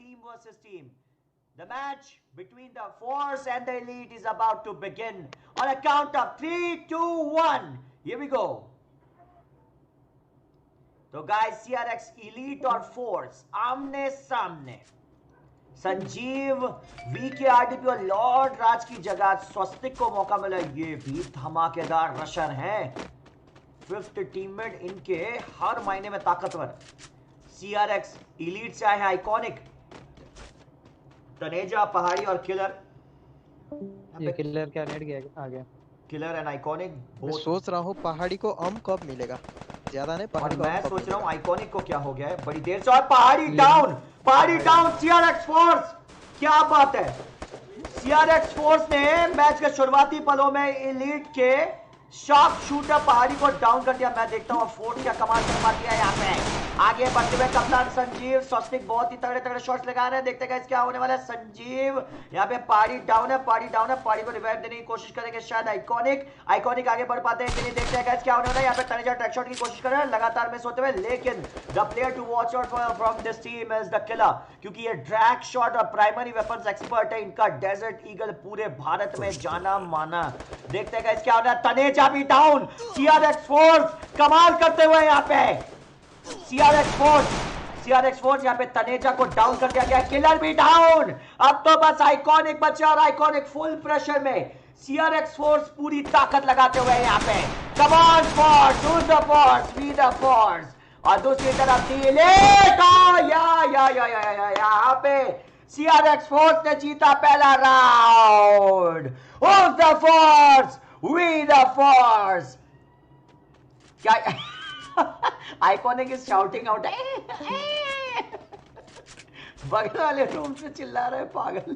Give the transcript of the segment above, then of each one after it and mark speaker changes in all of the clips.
Speaker 1: team versus team. The match between the Force and the Elite is about to begin. On a count of 3, 2, 1. Here we go. तो guys CRX Elite और Force आमने सामने. Sanjeev VKRDP और Lord राज की जगह स्वस्तिक को मौका मिला. ये भी धमाकेदार रशर हैं. फिफ्थ टीममेट इनके हर महीने में ताकतवर. CRX Elite से आए हैं आइकॉनिक तनेजा, पहाड़ी और किलर.
Speaker 2: ये किलर क्या नेट गया आ गया.
Speaker 1: Killer and iconic.
Speaker 3: मैं सोच रहा हूँ पहाड़ी को कब मिलेगा. ज्यादा नहीं पहाड़ी को.
Speaker 1: मैं सोच रहा हूँ आइकॉनिक को क्या हो गया है बड़ी देर से. और पहाड़ी डाउन. CRX force. क्या बात है. CRX फोर्स ने मैच के शुरुआती पलों में एलीट के शॉक शूटर पहाड़ी को डाउन कर दिया. मैं देखता हूँ फोर्स क्या कमाल कर पाती है यहाँ पे. आगे बढ़ते हुए कप्तान संजीव. स्वस्तिक बहुत ही तगड़े तगड़े शॉट्स लगा रहे हैं. देखते हैं क्या होने वाला है. संजीव यहाँ पे पहाड़ी डाउन है. पहाड़ी को रिवाइव देने की कोशिश करेंगे शायद आइकॉनिक आगे बढ़ पाते हैं कि नहीं. देखते हैं क्या होने वाला है. यहाँ पे तनेजा ट्रैक शॉट की कोशिश कर रहे हैं लगातार मिस होते हुए. लेकिन the player to watch out from this team is the killer, क्योंकि ये ड्रैग शॉट और प्राइमरी वेपन्स एक्सपर्ट है. इनका डेजर्ट ईगल पूरे भारत में जाना माना. देखते हैं क्या होना है. तनेजा भी डाउन. CRX फोर्स कमाल करते हुए यहाँ पे. CRX फोर्स यहाँ पे तनेजा को डाउन कर दिया गया. किलर भी डाउन. अब तो बस आइकॉनिक बचा और आइकॉनिक फुल प्रेशर में. CRX फोर्स पूरी ताकत लगाते हुए यहाँ पे. Come on force, use the force, be the force. और दूसरी तरफ यहाँ पे CRX फोर्स ने जीता पहला round. Use the force, we the force. क्या आइकॉनिक इज शाउटिंग आउट. बगल वाले रूम से चिल्ला रहे पागल.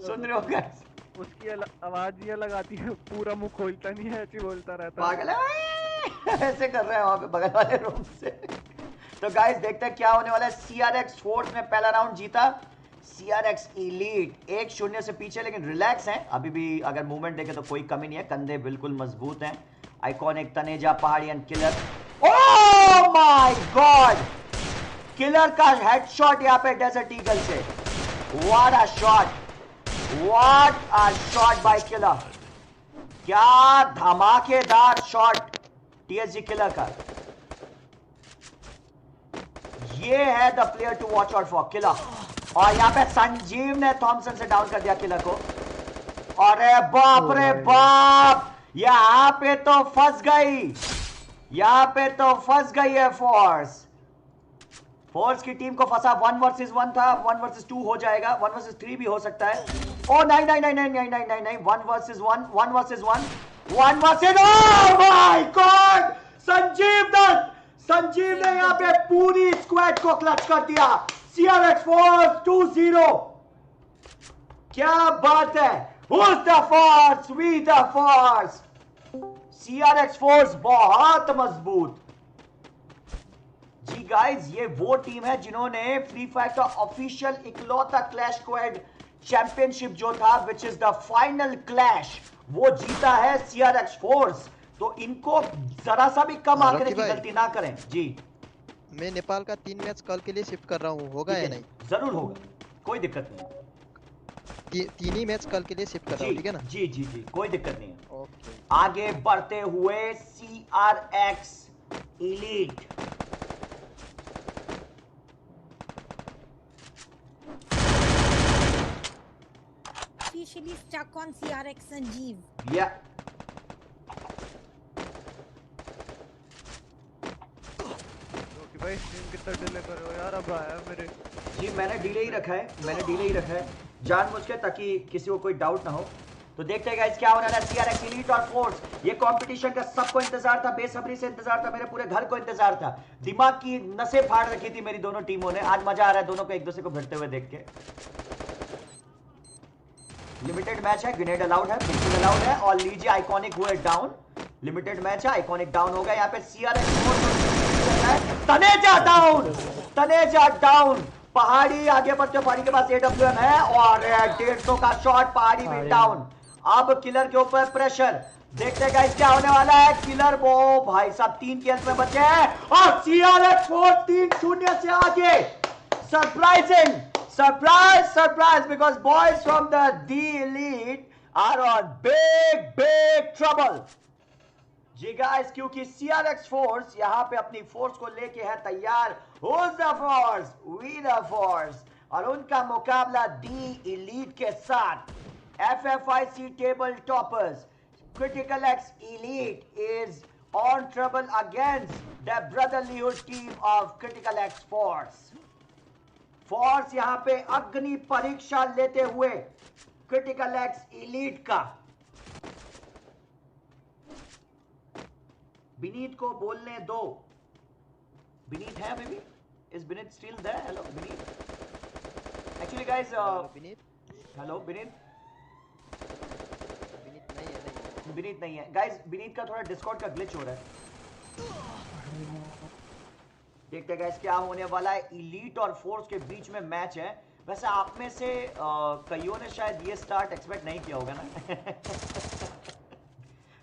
Speaker 1: सुन रहे हो गाइस.
Speaker 4: उसकी आवाज ये लगाती है. पूरा मुंह खोलता नहीं है, ऐसे बोलता रहता है.
Speaker 1: पागल है. ऐसे कर रहे हैं वहां पे बगल वाले रूम से. तो गाइस देखते हैं क्या होने वाला है. CRX फोर्स ने पहला राउंड जीता. CRX Elite 1-0 से पीछे, लेकिन रिलैक्स हैं अभी भी. अगर मूवमेंट देखें तो कोई कमी नहीं है. कंधे बिल्कुल मजबूत हैं. Iconic, Taneja, Pahadi and killer. Oh my god. Killer का हेडशॉट यहाँ पे डेजर्ट ईगल से. What a shot. What a shot by killer. क्या धमाकेदार शॉट TSG किलर का. ये है the player to watch out for killer. और यहाँ पे संजीव ने थॉमसन से डाउन कर दिया किलर को. अरे बाप रे बाप. यहाँ पे तो फंस गई है फोर्स की टीम को फंसा. 1 वर्सेस 1 था. 1 वर्सेस 2 हो जाएगा. 1 वर्सेस 3 भी हो सकता है. ओ नहीं. 1 versus 1. Oh my God. Sanjeev ने यहाँ पे पूरी स्क्वाड को क्लच कर दिया. CRX force 2-0. क्या बात है. Who's the force? We the force. CRX force बहुत मजबूत. जी गाइस, ये वो टीम है जिन्होंने फ्री फायर का ऑफिशियल इकलौता क्लैश स्क्वाड चैंपियनशिप जो था, which is the final clash, वो जीता है CRX फोर्स. तो इनको जरा सा भी कम आंकड़े की गलती ना करें. जी
Speaker 3: मैं नेपाल का 3 मैच कल के लिए शिफ्ट कर रहा हूँ. होगा या नहीं?
Speaker 1: जरूर होगा, कोई दिक्कत नहीं.
Speaker 3: 3 ही मैच कल के लिए शिफ्ट कर रहा हूँ. ठीक है ना?
Speaker 1: जी कोई दिक्कत नहीं है.
Speaker 3: ओके.
Speaker 1: आगे बढ़ते हुए CRX Elite.
Speaker 5: Officially stuck on CRX Sanjeev.
Speaker 1: Yeah.
Speaker 4: भाई स्ट्रीम कितना डिले कर रहे हो यार. अब आया मेरे.
Speaker 1: जी मैंने डिले ही रखा है. जानबूझ के, ताकि किसी को कोई डाउट ना हो. तो देखते हैं गाइस क्या होने वाला है. CRX Elite और फोर्स. ये कंपटीशन का सबको इंतजार था. बेसब्री से इंतजार था. मेरे पूरे घर को इंतजार था. दिमाग की नसें फाड़ रखी थी मेरी दोनों टीमों ने. आज मजा आ रहा है दोनों को एक दूसरे को भिड़ते हुए देख के. लिमिटेड मैच है. ग्रेनेड अलाउड है, बिल्कुल अलाउड है. और लीजिए आइकॉनिक हुए डाउन. लिमिटेड मैच है. आइकॉनिक डाउन हो गया. यहाँ पे CRX फोर्स. तनेजा डाउन. पहाड़ी आगे बढ़ते. पहाड़ी के पास AWM है और 150 का शॉट. पहाड़ी भी डाउन. अब किलर के ऊपर प्रेशर. देखते गाइस क्या होने वाला है। किलर वो भाई साहब 3 kills में बचे हैं और CRX फोर्स 3-0 से आगे। Surprising, surprise because boys from the D Elite are on big trouble जी गाइस, क्योंकि CRX फोर्स यहां पे अपनी फोर्स को लेके है तैयार। Who's the force? We the force। और उनका मुकाबला D Elite के साथ। FFIC table toppers Critical X Elite is on trouble against the brotherlyhood team of Critical X Force। Force यहां पे अग्नि परीक्षा लेते हुए क्रिटिकल एक्स इलीट का। विनीत को बोलने दो। विनीत है अभी भी? Is Vineet still there? Hello Vineet. Actually guys
Speaker 3: Vineet,
Speaker 1: hello Vineet.
Speaker 3: Vineet नहीं है,
Speaker 1: विनीत नहीं है गाइस। विनीत का थोड़ा डिस्कॉर्ड का ग्लिच हो रहा है। देखते गाइस क्या होने वाला है। इलीट और फोर्स के बीच में मैच है। वैसे आप में से कईयों ने शायद ये स्टार्ट एक्सपेक्ट नहीं किया होगा ना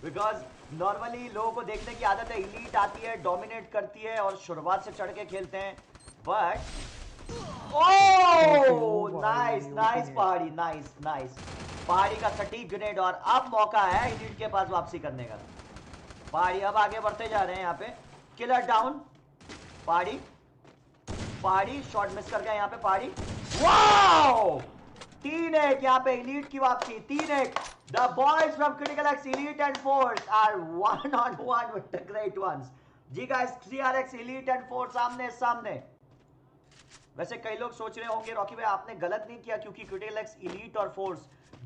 Speaker 1: बिकॉज नॉर्मली लोगों को देखने की आदत है, इलीट आती है, डोमिनेट करती है और शुरुआत से चढ़ के खेलते हैं। बट ओह नाइस पहाड़ी, नाइस पहाड़ी का सटीक ग्रेनेड। और अब मौका है इलीट के पास वापसी करने का। पहाड़ी अब आगे बढ़ते जा रहे हैं। यहाँ पे किलर डाउन। पहाड़ी शॉट मिस कर गया यहाँ पे पहाड़ी। वाओ 3-1 यहाँ पे इलीट की वापसी। 3-1। The boys from Critical X Elite and Force are 1-on-1 with the great ones। Ji guys, CRX Elite and Force सामने सामने। वैसे कई लोग सोच रहे होंगे रॉकी भाई आपने गलत नहीं किया, क्योंकि Critical X Elite और Force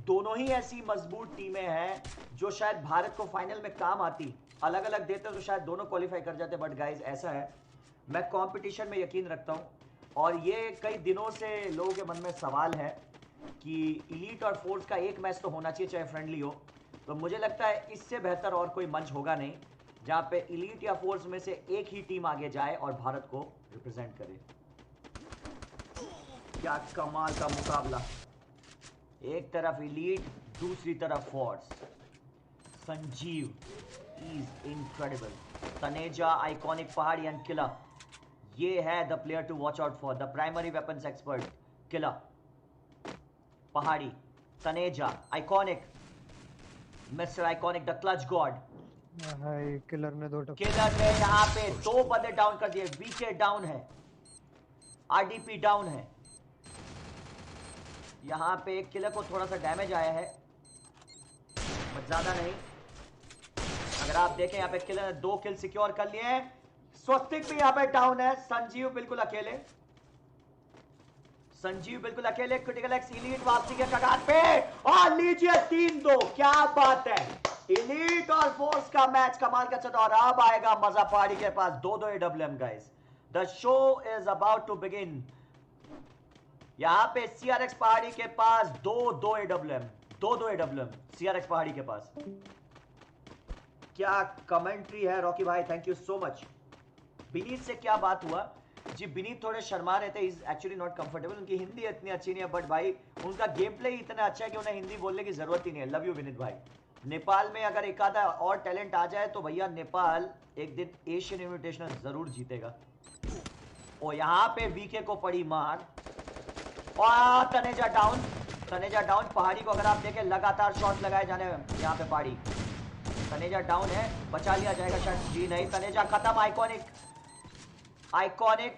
Speaker 1: दोनों ही ऐसी मजबूत टीमें हैं जो शायद भारत को फाइनल में काम आती। अलग अलग देते तो शायद दोनों क्वालिफाई कर जाते। बट गाइज ऐसा है, मैं कंपटीशन में यकीन रखता हूं और ये कई दिनों से लोगों के मन में सवाल है कि इलीट और फोर्स का एक मैच तो होना चाहिए, चाहे फ्रेंडली हो। तो मुझे लगता है इससे बेहतर और कोई मंच होगा नहीं जहां पे इलीट या फोर्स में से एक ही टीम आगे जाए और भारत को रिप्रेजेंट करे। क्या कमाल का मुकाबला। एक तरफ इलीट, दूसरी तरफ force. Sanjeev is incredible. Taneja, iconic Pahadi and killer, ये है the player to watch out for. The primary weapons expert killer, Pahadi, Taneja, iconic, mister iconic, the clutch god.
Speaker 2: हाय किलर ने 2 टप।
Speaker 1: किलर ने यहाँ पे 2 बंदे डाउन कर दिए। वीके डाउन है, आरडीपी डाउन है। यहाँ पे किलर को थोड़ा सा डैमेज आया है बट ज्यादा नहीं। अगर आप देखें यहाँ पे किलर ने 2 किल सिक्योर कर लिए हैं। स्वस्तिक भी यहाँ पे डाउन है। संजीव बिल्कुल अकेले, संजीव बिल्कुल अकेले। क्रिटिकल एक्स इलीट वापसी के कगार पे और लीजिए 3-2। क्या बात है। इलीट और फोर्स का मैच कमाल का चल। और अब आएगा मजा पहाड़ी के पास। 2-2 AWM guys. The show is about to begin. यहां पे CRX पहाड़ी के पास 2-2 AWM, 2-2 AWM CRX पहाड़ी के पास। क्या कमेंट्री है रॉकी भाई, thank you so much. Vineet से क्या बात हुआ जी? विनीत थोड़े शर्मा रहे थे, इज एक्चुअली नॉट कंफर्टेबल। उनकी हिंदी इतनी अच्छी नहीं है बट भाई उनका गेम प्ले ही इतना अच्छा है कि उन्हें हिंदी बोलने की जरूरत ही नहीं है। लव यू विनीत भाई। नेपाल में अगर एक आधा और टैलेंट आ जाए तो भैया नेपाल एक दिन एशियन इन्विटेशनल जरूर जीतेगा। और यहाँ पे वीके को पड़ी मार और तनेजा डाउन, तनेजा डाउन। पहाड़ी को अगर आप देखें लगातार शॉट लगाए जाने यहाँ पे पहाड़ी। तनेजा डाउन है, बचा लिया जाएगा शायद। जी नहीं, तनेजा खत्म। आइकॉनिक, आइकॉनिक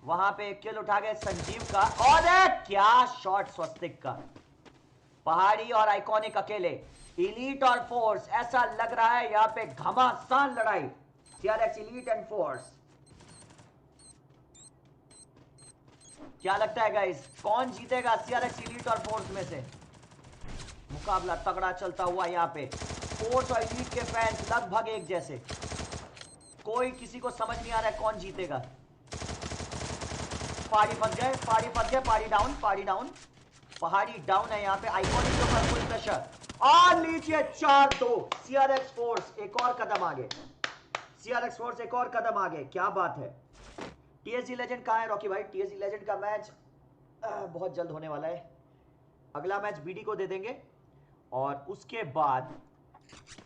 Speaker 1: वहां पे एक किल उठा गए संजीव का। और क्या शॉट स्वस्तिक का। पहाड़ी और आइकॉनिक अकेले, इलीट और फोर्स। ऐसा लग रहा है यहाँ पे घमासान लड़ाई। CRX elite and force. क्या लगता है गाइस कौन जीतेगा CRX इलीट और फोर्स में से? मुकाबला तगड़ा चलता हुआ यहाँ पे। फोर्स और इलीट के फैंस लगभग एक जैसे। कोई किसी को समझ नहीं आ रहा है कौन जीतेगा। पहाड़ी फंस गए, पहाड़ी फंस गए। पहाड़ी डाउन, पहाड़ी डाउन, पहाड़ी डाउन है यहाँ पे। आइकॉनिक के ऊपर फुल प्रेशर और नीचे 4-2। CRX फोर्स एक और कदम आगे। CRX फोर्स एक और कदम आगे। क्या बात है। TSG लेजेंड कहाँ है रॉकी भाई? TSG लेजेंड का मैच बहुत जल्द होने वाला है। अगला मैच BD को दे देंगे और उसके बाद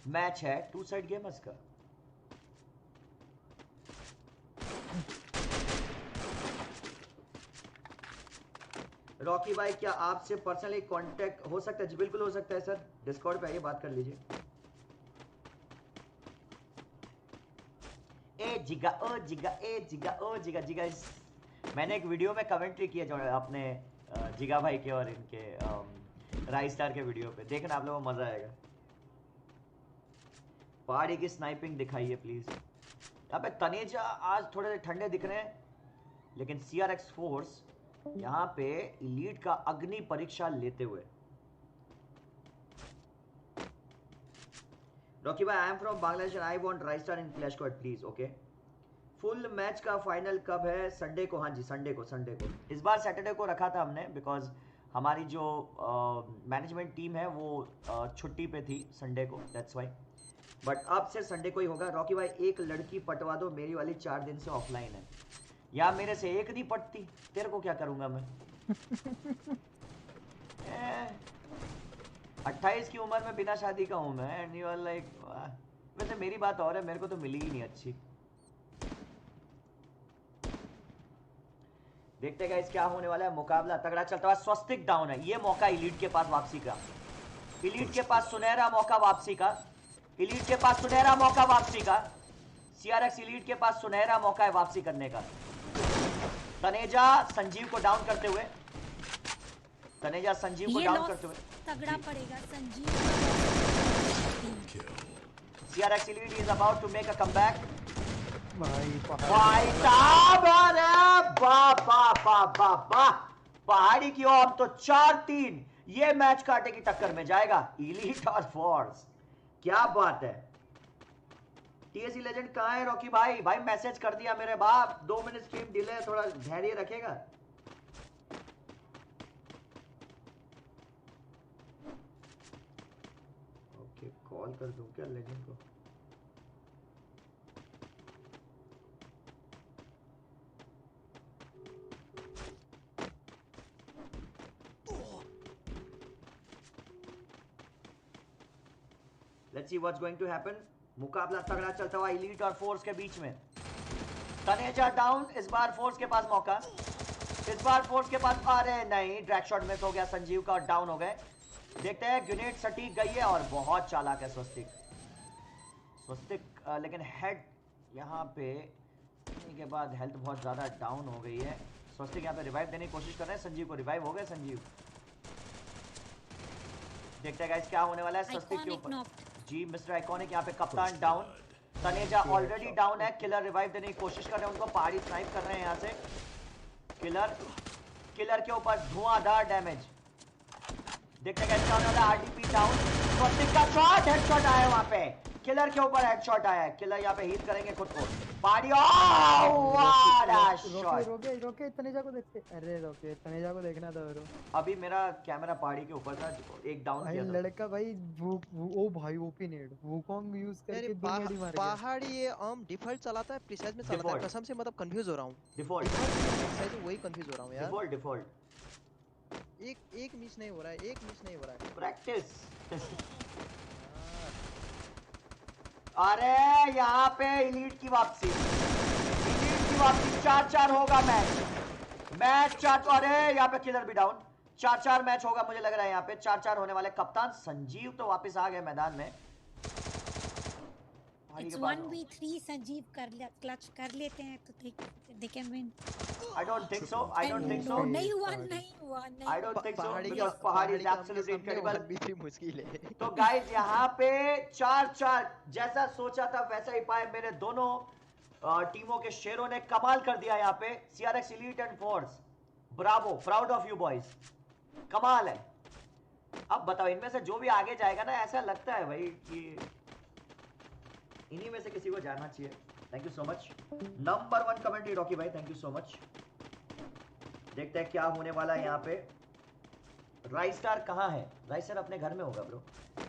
Speaker 1: मैच है टू साइड गेमर्स का। रॉकी भाई क्या आपसे पर्सनली कांटेक्ट हो सकता है? जी बिल्कुल हो सकता है सर, डिस्कॉर्ड पे आइए बात कर लीजिए। ए जिगा ओ जिगा ए जिगा ओ जिगा जिगा। मैंने एक वीडियो में कमेंट्री किया जो अपने जिगा भाई के और इनके राइस स्टार के वीडियो पे, देखना आप लोगों को मजा आएगा। पहाड़ी की स्नाइपिंग दिखाइए प्लीज। यहाँ पे तनेजा आज थोड़े से ठंडे दिख रहे हैं, लेकिन CRX फोर्स यहाँ पे इलीट का अग्नि परीक्षा लेते हुए। रॉकी भाई I am from Bangladesh and I want rice star in clash squad please. Okay, full match का फाइनल कब है? संडे को। हाँ जी संडे को, संडे को। इस बार सैटरडे को रखा था हमने बिकॉज हमारी जो मैनेजमेंट टीम है वो छुट्टी पे थी संडे को, दैट्स वाई। बट अब से संडे को ही होगा। रॉकी भाई एक लड़की पटवा दो, मेरी वाली 4 दिन से ऑफलाइन है। या मेरे से एक नहीं पटती, तेरे को क्या करूंगा मैं। 28 की उम्र में बिना शादी का हूं मैं एंड यू आर लाइक। वैसे मेरी बात और है, मेरे को तो मिली ही नहीं अच्छी। देखते गाइस क्या होने वाला है। मुकाबला तगड़ा चलता हुआ। स्वस्तिक डाउन है, ये मौका इलीट के पास वापसी का। इलीट के पास सुनहरा मौका वापसी का। इलीट के पास सुनहरा मौका वापसी का। CRX इलीट के पास सुनहरा मौका है वापसी करने का। तनेजा संजीव को डाउन करते हुए, तनेजा संजीव को डाउन करते हुए
Speaker 5: तगड़ा पड़ेगा Sanjeev.
Speaker 1: CRX elite is about to make a comeback.
Speaker 2: भाई
Speaker 1: साहब, अरे वाह वाह वाह वाह वाह। पहाड़ी की ओर तो 4-3 ये मैच कांटे की टक्कर में जाएगा इलीट और फोर्स। क्या बात है। TSC लेजेंड कहाँ है रॉकी भाई? भाई मैसेज कर दिया मेरे बाप। 2 मिनट स्ट्रीम डिले, थोड़ा धैर्य रखेगा। ओके कॉल कर दूं क्या लेजेंड को? Let's see what's going to happen. मुकाबला तगड़ा चलता हुआ इलीट और फोर्स के बीच में। तनेजा डाउन, इस बार फोर्स के पास मौका। इस बार फोर्स के पास, अरे नहीं ड्रैग शॉट मिस हो गया संजीव का और डाउन हो गए। देखते हैं ग्रेनेड सटीक गई है और बहुत चालाक है स्वस्तिक। स्वस्तिक लेकिन हेड यहाँ पे के बाद हेल्थ बहुत ज्यादा डाउन हो गई है। स्वस्तिक यहाँ पे रिवाइव देने की कोशिश कर रहे हैं संजीव को। रिवाइव हो गए संजीव। देखते हैं गाइस क्या होने वाला है स्वस्तिक के ऊपर। जी मिस्टर आइकॉनिक यहाँ पे कप्तान डाउन। तनेजा ऑलरेडी डाउन है। किलर रिवाइव देने की कोशिश कर रहे हैं, उनको पहाड़ी स्नाइप कर रहे हैं यहाँ से। किलर के ऊपर धुआंधार डैमेज। देखते हैं क्या होने वाला है। RDP down. स्वस्तिक का शॉट, हेडशॉट आया वहां पे। किलर के ऊपर हेडशॉट आया है। किलर यहाँ पे हील करेंगे खुद को। पहाड़ी
Speaker 2: रोके तनेजा को देखते। अरे रोके तनेजा को देखना था ब्रो।
Speaker 1: अभी मेरा कैमरा पहाड़ी के ऊपर था, एक डाउन
Speaker 2: भाई
Speaker 1: किया था।
Speaker 2: लड़का भाई ओ भाई ओपी नेड वुकोंग यूज करके दो नेड ही मार गया।
Speaker 3: पहाड़ी ये डिफॉल्ट चलाता है प्रिसाइज में चलाता है? कसम से मतलब कंफ्यूज हो रहा हूं।
Speaker 1: डिफॉल्ट
Speaker 3: वही कंफ्यूज हो रहा हूं यार।
Speaker 1: डिफॉल्ट
Speaker 3: एक मिस नहीं हो रहा है, एक मिस नहीं हो रहा है।
Speaker 1: प्रैक्टिस। अरे यहाँ पे इलीट की वापसी। इलीट की वापसी। 4-4 होगा मैच 4। अरे यहाँ पे किलर भी डाउन। 4-4 मैच होगा मुझे लग रहा है यहाँ पे। 4-4 होने वाले। कप्तान संजीव तो वापस आ गए मैदान में।
Speaker 5: It's 1v3 संजीव क्लच कर लेते हैं तो they can win.
Speaker 1: I don't think so. I don't think so.
Speaker 5: नहीं हुआ
Speaker 1: I don't think so because पहाड़ी is absolutely incredible.
Speaker 3: 1v3 मुश्किल है।
Speaker 1: तो गाइस यहाँ पे 4-4 जैसा सोचा था वैसा ही पाए मेरे दोनों टीमों के शेरों ने। कमाल कर दिया यहाँ पे। CRX Elite and Force, Bravo, proud of you boys. कमाल है। अब बताओ इनमें से जो भी आगे जाएगा ना, ऐसा लगता है भाई कि इन्हीं में से किसी को जाना चाहिए। Thank you so much. Number 1 commentary Rocky भाई, थैंक यू सो मच। देखते हैं क्या होने वाला है यहाँ पे। राइस स्टार कहाँ है? राइस स्टार अपने घर में होगा bro.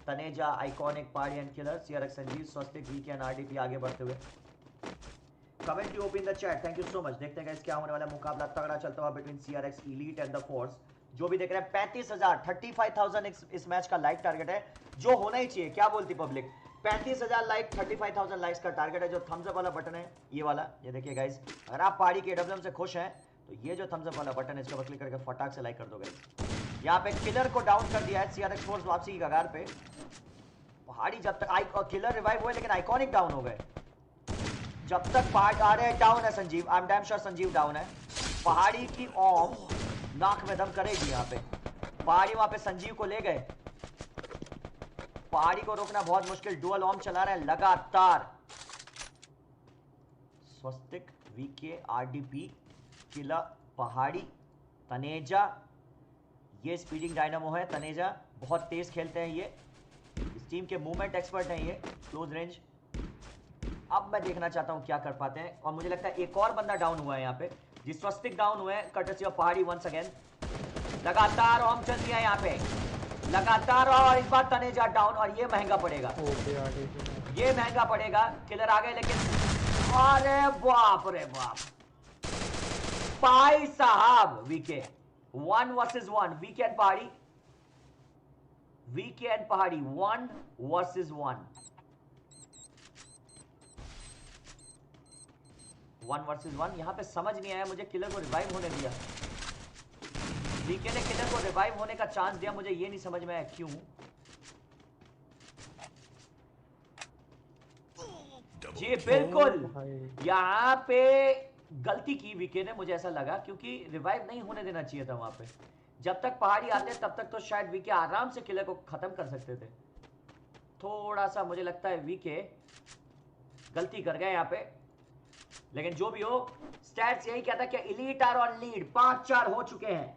Speaker 1: Taneja, iconic, Pahadi and killer, CRX Sanjeev, Swastik, VK and RDP आगे बढ़ते हुए। Commentary open the chat, thank you so much. देखते हैं क्या होने वाला है। मुकाबला तगड़ा चलता हुआ between CRX Elite and the force. जो भी देख रहे हैं 35,000 35,000 इस मैच का लाइक टारगेट है, जो होना ही चाहिए। क्या बोलती पब्लिक? 35,000 लाइक, 35,000 लाइक्स का टारगेट है। जो थम्स अप वाला बटन है ये वाला, ये देखिए गाइस, अगर आप पहाड़ी के एडब्ल्यूएम से खुश हैं तो ये जो थम्स अप वाला बटन है इसके ऊपर क्लिक करके फटाक से लाइक कर दो गाइस। यहाँ पे किलर को डाउन कर दिया है सीआरएक्स फोर्स वापसी की कगार पे। पहाड़ी जब तक किलर रिवाइव हुए लेकिन आइकॉनिक डाउन हो गए। जब तक पहाड़ आ रहे हैं, डाउन है Sanjeev, I am damn sure Sanjeev down है। पहाड़ी की ओम नाक में दम करेगी यहाँ पे। पहाड़ी वहां पे संजीव को ले गए। पहाड़ी को रोकना बहुत मुश्किल, डुअल ओम चला रहे हैं लगातार। स्वस्तिक, वीके, आरडीपी, किला, पहाड़ी, तनेजा, ये स्पीडिंग डायनामो है। तनेजा बहुत तेज खेलते हैं ये, इस टीम के मूवमेंट एक्सपर्ट हैं ये, क्लोज रेंज। अब मैं देखना चाहता हूं क्या कर पाते हैं। और मुझे लगता है एक और बंदा डाउन हुआ है यहाँ पे, जिस स्वस्तिक डाउन हुए हैं कटसी ऑफ पहाड़ी वंस अगेन। लगातार ओम चल रही है यहाँ पे लगातार, और इस बार तनेजा डाउन, और ये महंगा पड़ेगा, ये महंगा पड़ेगा। किलर आ गए लेकिन, अरे बाप रे बाप भाई साहब, वीके 1 वर्सेस 1, वीके एंड पहाड़ी, वीके एंड पहाड़ी 1 वर्सेस 1, 1 वर्सेस 1। यहां पे समझ नहीं आया मुझे, किलर को रिवाइव होने दिया, वीके ने किलर को रिवाइव होने का चांस दिया, मुझे ये नहीं समझ में आया क्यों। जी बिल्कुल, यहाँ पे गलती की वीके ने, मुझे ऐसा लगा, क्योंकि रिवाइव नहीं होने देना चाहिए था वहां पे। जब तक पहाड़ी आते तब तक तो शायद वीके आराम से किलर को खत्म कर सकते थे। थोड़ा सा मुझे लगता है वीके गलती कर गए यहाँ पे, लेकिन जो भी हो स्टैट्स यही कहता है कि एलीट आर ऑन लीड, 5-4 हो चुके हैं।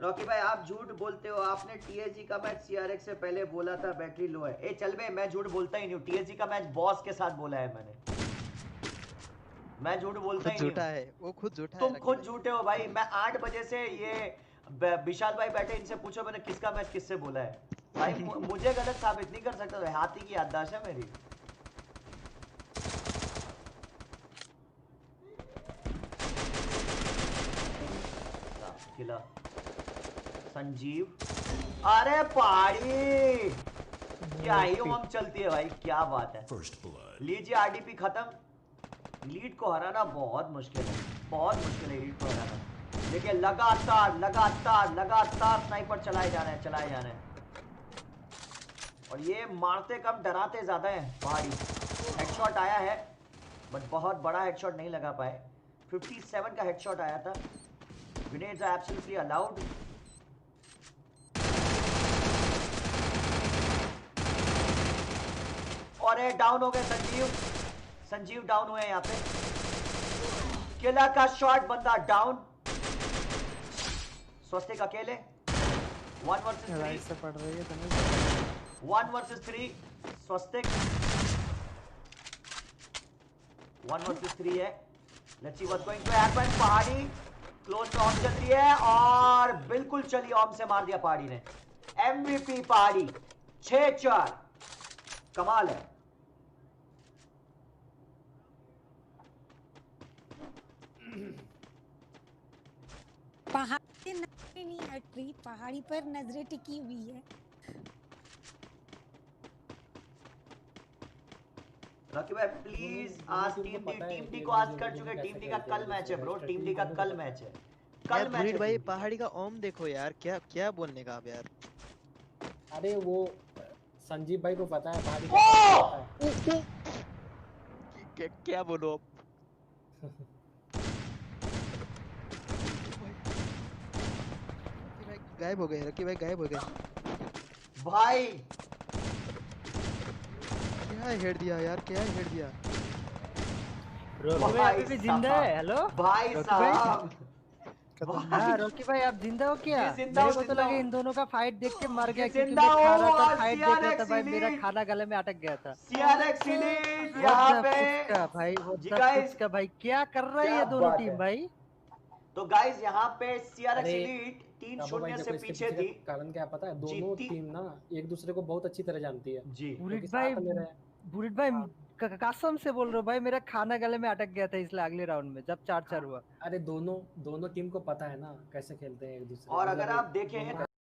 Speaker 1: रॉकी भाई आप झूठ बोलते हो, आपने टीएसजी का मैच सीआरएक्स से पहले बोला था बैटरी लो है। ए चल बे, मैं झूठ बोलता ही नहीं हूँ। टीएसजी का मैच बॉस के साथ बोला है मैंने, मैं झूठ बोलता ही नहीं हूँ।
Speaker 3: है वो, खुद झूठा है।
Speaker 1: तुम खुद झूठे हो भाई। मैं 8 बजे से ये विशाल भाई बैठे, इनसे पूछो मैंने किसका मैच किससे बोला है भाई। मुझे गलत साबित नहीं कर सकता, हाथी की याददाश्त है मेरी। किला संजीव, अरे पहाड़ी क्या ही ओम चलती है भाई, क्या बात है। लीजिए आरडीपी खत्म। लीड को हराना बहुत मुश्किल है, बहुत मुश्किल है लीड को हराना। देखिए लगातार लगातार लगातार स्नाइपर चलाए जा रहे हैं, चलाए जा रहे हैं, और ये मारते कम डराते ज्यादा हैं। पहाड़ी हेडशॉट आया है बट बहुत बड़ा हेडशॉट नहीं लगा पाए। 57 का हेडशॉट आया था। Grenades are absolutely allowed. और ये डाउन हो गए संजीव, संजीव डाउन हुए यहाँ पे। किला का शॉट बंदा डाउन। स्वस्तिक अकेले 1 वर्सेस 3
Speaker 2: से पड़ रही है
Speaker 1: 1 वर्सेस 3। स्वस्तिक 1 वर्सेस 3 है। Let's see what's going to happen. Pahadi close पे ऑम चल रही है, और बिल्कुल चली ऑम से मार दिया पहाड़ी ने। एमवीपी पहाड़ी 6-4, कमाल है।
Speaker 5: पहाड़ी नजरें नहीं हट रही, पहाड़ी पर नजरें टिकी हुई है।
Speaker 1: रॉकी भाई प्लीज आज टीम डी को आज कर चुके। टीम डी का कल मैच है ब्रो, टीम डी का कल मैच है, कल मैच है।
Speaker 3: भाई पहाड़ी का ओम देखो यार, क्या क्या बोलने का अब यार।
Speaker 6: अरे वो संजीव भाई को पता है पहाड़ी का
Speaker 3: क्या बोलो अब। गायब हो गए रकी भाई, गायब हो गए
Speaker 1: भाई।
Speaker 3: क्या हेड दिया यार, क्या हेड दिया।
Speaker 1: भाई
Speaker 7: भी जिंदा है। हेलो
Speaker 1: भाई साहब,
Speaker 7: हाँ रॉकी भाई आप जिंदा हो क्या? मेरे को तो लगे इन दोनों का फाइट देख के मर गया, क्योंकि
Speaker 1: जिंदा
Speaker 7: मैं खा रहा था,
Speaker 1: हूँ।
Speaker 7: फाइट देख रहा था भाई, मेरा खाना गले में अटक गया था।
Speaker 1: सीआरएक्स एलीट यहाँ पे
Speaker 7: भाई
Speaker 1: जी guys,
Speaker 7: का भाई क्या कर रहा है ये दोनों टीम भाई।
Speaker 1: तो गाइस यहाँ पे सीआरएक्स एलीट 3-0 से पीछे थी।
Speaker 6: कारण क्या पता है, दोनों टीम ना एक दूसरे को बहुत अच्छी तरह जानती है।
Speaker 1: जी
Speaker 7: बुलेट भाई कसम से बोल रहा हूँ भाई, मेरा खाना गले में अटक गया था इसलिए अगले राउंड में जब 4-4 हुआ।
Speaker 6: अरे दोनों टीम को पता है ना कैसे खेलते हैं एक दूसरे
Speaker 1: और
Speaker 6: को,
Speaker 1: अगर
Speaker 6: मतलब
Speaker 1: आप देखें
Speaker 6: दोनों